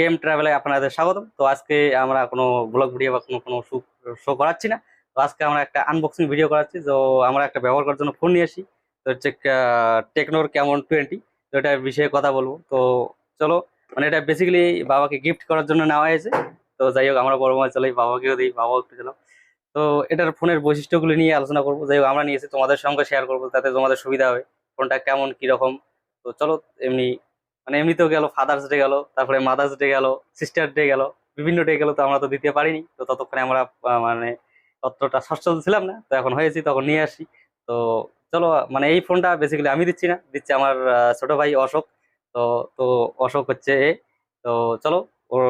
Game ট্রাভেলে আপনাদের স্বাগতম। তো আজকে আমরা কোনো ব্লগ ভিডিও বা কোনো কোনো শো করাচ্ছি না। তো আজকে আমরা একটা আনবক্সিং ভিডিও করাচ্ছি। তো আমরা একটা ব্যবহার করার জন্য ফোন নিয়ে আসি, তো হচ্ছে টেকনোর ক্যামন 20। তো এটার বিষয়ে কথা বলবো। তো চলো, মানে এটা বেসিক্যালি বাবাকে গিফট করার জন্য নেওয়া হয়েছে। তো যাই হোক, আমরা বড় মাছ চালাই, বাবাকেও দিই, বাবাও একটু চালাও। তো এটার ফোনের বৈশিষ্ট্যগুলো নিয়ে আলোচনা করবো। যাই হোক, আমরা নিয়েছি, তোমাদের সঙ্গে শেয়ার করবো, তাতে তোমাদের সুবিধা হবে ফোনটা কেমন কিরকম। তো চলো, এমনি মানে এমনিতেও গেল, ফাদার্স ডে গেল, তারপরে মাদার্স ডে গেল, সিস্টার ডে গেল, বিভিন্ন ডে গেল, তো আমরা তো দিতে পারিনি। তো ততক্ষণে আমরা মানে অতটা সচ্ছল ছিলাম না, তো এখন হয়েছি, তখন নিয়ে আসি। তো চলো, মানে এই ফোনটা বেসিক্যালি আমি দিচ্ছি না, দিচ্ছে আমার ছোট ভাই অশোক। তো তো অশোক হচ্ছে এ। তো চলো, ওর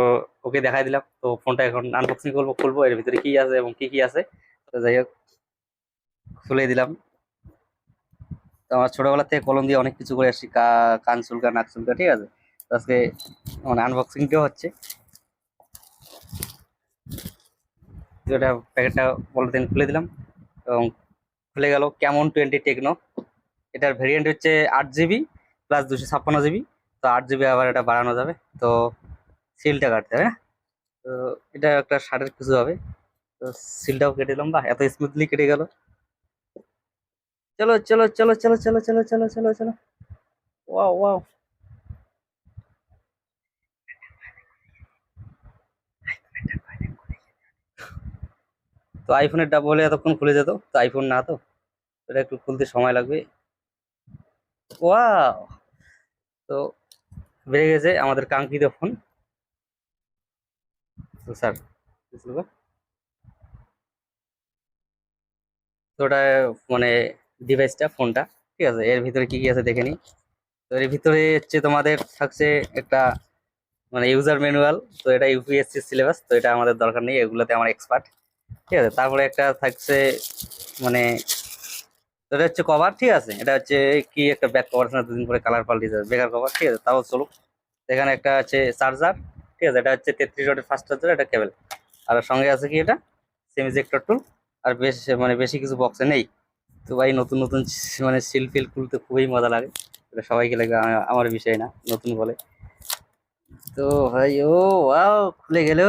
ওকে দেখাই দিলাম। তো ফোনটা এখন আনবক্সিং করবো, খুলবো, এর ভিতরে কি আছে এবং কি কি আছে। তো যাই হোক, খুলে দিলাম। তো আমার ছোটবেলা থেকে কলম দিয়ে অনেক কিছু করে আসছি, কান চুলকা, নাক চুলকা, ঠিক আছে। তো আজকে মানে আনবক্সিংটাও হচ্ছে। তো এটা প্যাকেটটা পলিথিন খুলে দিলাম এবং খুলে গেল ক্যামন 20 টেকনো। এটার ভেরিয়েন্ট হচ্ছে 8 জিবি প্লাস 256 জিবি। তো 8 জিবি আবার এটা বাড়ানো যাবে। তো সিলটা কাটতে হবে না। তো এটা একটা শার্টের কিছু হবে। তো সিলটাও কেটে দিলাম, বা এত স্মুথলি কেটে গেল। চলো চলো চলো চলো চলো চলো চলো চলো চলো। Wow wow. তো আইফোনের ডাব হলে এতক্ষণ খুলে যেত, তো আইফোন না, তো এটা একটু খুলতে সময় লাগবে। ওয়াও। তো বেড়ে গেছে আমাদের কাঙ্ক্ষিত ফোন। তো স্যার, তো ওটা মানে ডিভাইসটা, ফোনটা, ঠিক আছে। এর ভিতরে কি কি আছে দেখে নিই। তো এর ভিতরে হচ্ছে তোমাদের থাকছে একটা মানে ইউজার ম্যানুয়াল। তো এটা ইউপিএসসি সিলেবাস, তো এটা আমাদের দরকার নেই, এগুলোতে আমার এক্সপার্ট, ঠিক আছে। তারপরে একটা থাকছে মানে, তো এটা হচ্ছে কভার, ঠিক আছে। এটা হচ্ছে কি একটা ব্যাক কভার, না দুদিন পরে কালার পাল্টে যাবে, বেকার কভার, ঠিক আছে, তাও চলুক। এখানে একটা আছে চার্জার, ঠিক আছে। এটা হচ্ছে 33 ওয়াটের ফাস্ট চার্জার, এটা কেবল। আর সঙ্গে আছে কি, এটা সেমি ইজেক্টর টুল। আর মানে বেশি কিছু বক্সে নেই। তো ভাই, নতুন নতুন মানে সিল ফিল খুলতে খুবই মজা লাগে। এটা সবাইকে লাগে, আমার বিষয় না, নতুন বলে। তো ভাই, ও ওয়াও, খুলে গেল।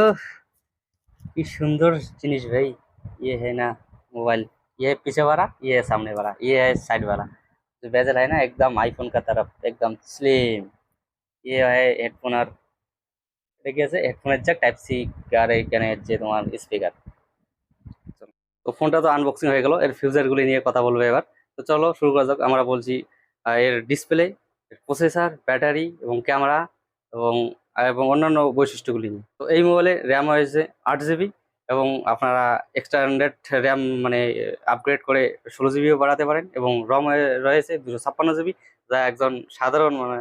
কি সুন্দর জিনিস ভাই। ये है ना मोबाइल, ये है पीछे वाला, ये है सामने वाला, ये है साइड वाला। जो बेजल है ना, एकदम आईफोन का तरफ, एकदम स्लिम। ये है हेडफोन, আর এটা কি আছে, হেডফোনের জ্যাক টাইপ সি। আর এখানে হচ্ছে তোমার স্পিকার। তো ফোনটা তো আনবক্সিং হয়ে গেল, এর ফিউচার গুলি নিয়ে কথা বলবো এবার। তো চলো শুরু করা যাক। আমরা বলছি এর ডিসপ্লে, প্রসেসর, ব্যাটারি এবং ক্যামেরা এবং এবং অন্যান্য বৈশিষ্ট্যগুলি নিয়ে। তো এই মোবাইলে র্যাম হয়েছে 8 জিবি, এবং আপনারা এক্সটেন্ডেড র্যাম মানে আপগ্রেড করে 16 জিবিও বাড়াতে পারেন, এবং রম রয়েছে 256 জিবি, যা একজন সাধারণ মানে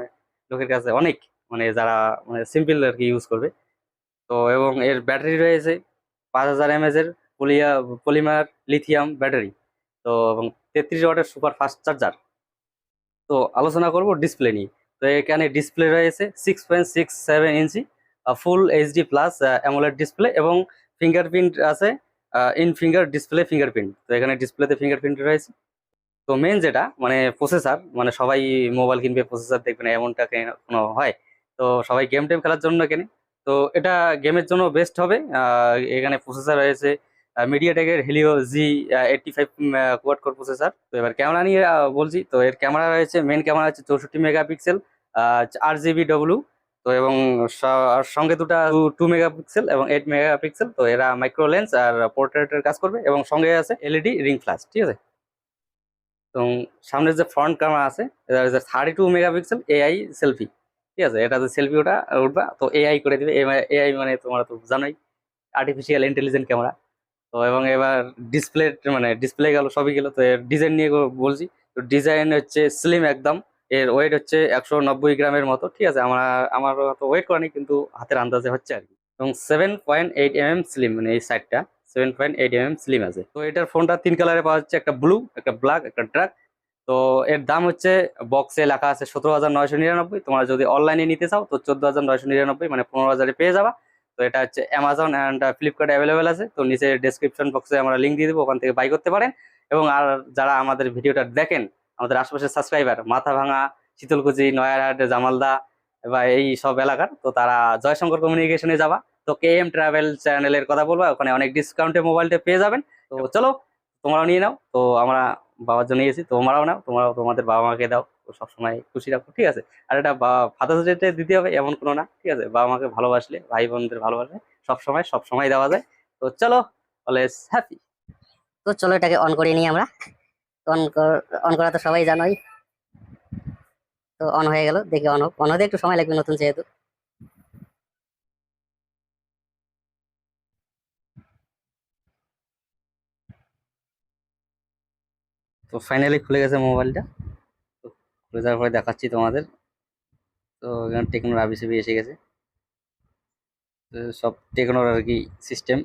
লোকের কাছে অনেক, মানে যারা মানে সিম্পল আর কি ইউজ করবে। তো এবং এর ব্যাটারি রয়েছে 5000 mAh এর পলিমার লিথিয়াম ব্যাটারি। তো এবং 33 ওয়াটের সুপার ফাস্ট চার্জার। তো আলোচনা করব ডিসপ্লে নিয়ে। তো এখানে ডিসপ্লে রয়েছে 6.67 inch, full HD plus AMOLED display, এবং ফিঙ্গারপ্রিন্ট আছে, ইন ফিঙ্গার ডিসপ্লে ফিঙ্গারপ্রিন্ট। তো এখানে ডিসপ্লেতে ফিঙ্গারপ্রিন্ট রয়েছে। তো মেন যেটা মানে প্রসেসর, মানে সবাই মোবাইল কিনবে, প্রসেসর দেখবে না এমনটা কোনো হয়? তো সবাই গেম টেম খেলার জন্য কেনে। তো এটা গেমের জন্য বেস্ট হবে। এখানে প্রসেসর রয়েছে মিডিয়াটেকের Helio G85 quad core processor. তো এবার ক্যামেরা নিয়ে বলছি। তো এর ক্যামেরা রয়েছে, মেন ক্যামেরা হচ্ছে 64 মেগাপিক্সেল, 8 জিবি তো এবং আর সঙ্গে দুটা 2 মেগাপিক্সেল এবং 8 মেগাপিক্সেল। তো এরা মাইক্রো লেন্স আর পোর্ট্রেটের কাজ করবে, এবং সঙ্গে আছে এলইডি রিং ফ্ল্যাশ, ঠিক আছে। এবং সামনের যে ফ্রন্ট ক্যামেরা আছে, এটা হচ্ছে 32 মেগাপিক্সেল এআই সেলফি, ঠিক আছে। এটা যে সেলফি ওটা উঠবা, তো এআই করে দিবে। এআই মানে তোমরা তো জানোই, আর্টিফিশিয়াল ইন্টেলিজেন্ট ক্যামেরা। তো এবং এবার ডিসপ্লে, মানে ডিসপ্লে গেল, সবই গেল। তো এর ডিজাইন নিয়ে বলছি। তো ডিজাইন হচ্ছে স্লিম একদম। এর ওয়েট হচ্ছে 190 গ্রামের মতো, ঠিক আছে। আমার তো ওয়েট করেনি, কিন্তু হাতের আন্দাজে হচ্ছে আর কি। এবং 7.8 mm স্লিম, মানে এই সাইডটা 7.8 mm স্লিম আছে। তো এটার ফোনটা 3 কালারে পাওয়া যাচ্ছে, একটা ব্লু, একটা ব্ল্যাক, একটা ড্রাক। তো এর দাম হচ্ছে, বক্সে লেখা আছে 17,999। তোমরা যদি অনলাইনে নিতে চাও তো 14,999, মানে 15,000-এ পেয়ে যাবা। তো এটা হচ্ছে অ্যামাজন অ্যান্ড ফ্লিপকার্টে অ্যাভেলেবেল আছে। তো নিচে ডেসক্রিপশন বক্সে আমরা লিঙ্ক দিয়ে দেবো, ওখান থেকে বাই করতে পারেন। এবং আর যারা আমাদের ভিডিওটা দেখেন, আমাদের আশেপাশের সাবস্ক্রাইবার, মাথা ভাঙা, শীতলকুচি, নয়ারহাট, জামালদা, বা এই সব এলাকার, তো তারা জয়শঙ্কর কমিউনিকেশনে যাবা, তো কেএম ট্রাভেল চ্যানেলের কথা বলবা, ওখানে অনেক ডিসকাউন্টে মোবাইলটা পেয়ে যাবেন। তো চলো, তোমরাও নিয়ে নাও। তো আমরা বাবার জন্য নিয়েছি, তোমরাও নাও, তোমরাও তোমাদের বাবা মাকে দাও, তো সবসময় খুশি রাখো, ঠিক আছে? আর এটা ফাদার্স ডে দিতে হবে এমন কোনো না, ঠিক আছে? বাবা মাকে ভালোবাসলে, ভাই বোনদের ভালোবাসলে সবসময় সবসময় দেওয়া যায়। তো চলো, অলওয়েজ হ্যাপি। তো চলো এটাকে অন করে নিই আমরা। অন অন করা তো সবাই জানোই। তো অন হয়ে গেল, দেখি অন হতে একটু সময় লাগবে নতুন যেহেতু। তো ফাইনালি খুলে গেছে মোবাইলটা। তো খুলে যাওয়ার পরে দেখাচ্ছি তোমাদের। তো এখানে টেকনোর আবিসিবি এসে গেছে। তো সব টেকনোর আর কি সিস্টেম।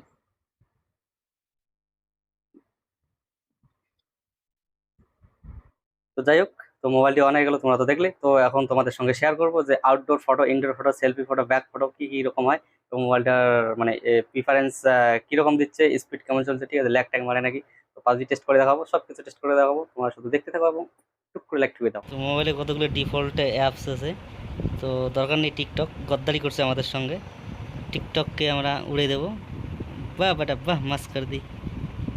তো যাই হোক, তো মোবাইলটি অন হয়ে গেল, তোমরা তো দেখলে। তো এখন তোমাদের সঙ্গে শেয়ার করবো যে outdoor photo, indoor photo, selfie photo, back photo কি কি রকম হয়। তো মোবাইলটার মানে প্রিফারেন্স কিরকম দিচ্ছে, স্পিড কেমন চলছে, ঠিক আছে, ল্যাগ ট্যাগ মারে নাকি। তো পাবজি টেস্ট করে দেখাবো, সব কিছু টেস্ট করে দেখাবো, তোমরা শুধু দেখতে থাকো এবং টুক করে লাইক টুকে দাও। তো মোবাইলে কতগুলো ডিফল্ট অ্যাপস আছে, তো দরকার নেই টিকটক, গদ্দারি করছে আমাদের সঙ্গে। টিকটককে আমরা উড়ে দেবো। বাহ বেটা বাহ, মাস করে দিই।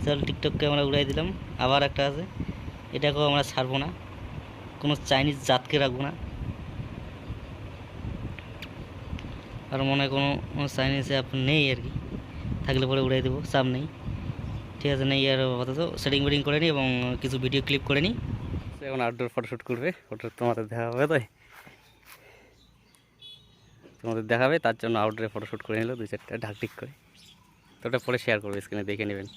চল, টিকটককে আমরা উড়াই দিলাম। আবার একটা আছে, এটাকেও আমরা ছাড়বো না, কোনো চাইনিজ জাতকে রাখবো না। আর মনে হয় কোনো চাইনিজ অ্যাপ নেই আর কি, থাকলে পরে উড়াই দেবো, চাপ নেই। ঠিক আছে, নেই আর আপাতত সেটিং বেটিং করে নিই এবং কিছু ভিডিও ক্লিপ করে নিই। এখন আউটডোর ফটোশ্যুট করবে, ফটো তোমাদের দেখাবে, তাই তোমাদের দেখাবে, তার জন্য আউটডোরে ফটোশ্যুট করে নিল 2-4টা ঢাক ঢিক করে। তো ওটা পরে শেয়ার করবে, স্ক্রিনে দেখে নেবেন।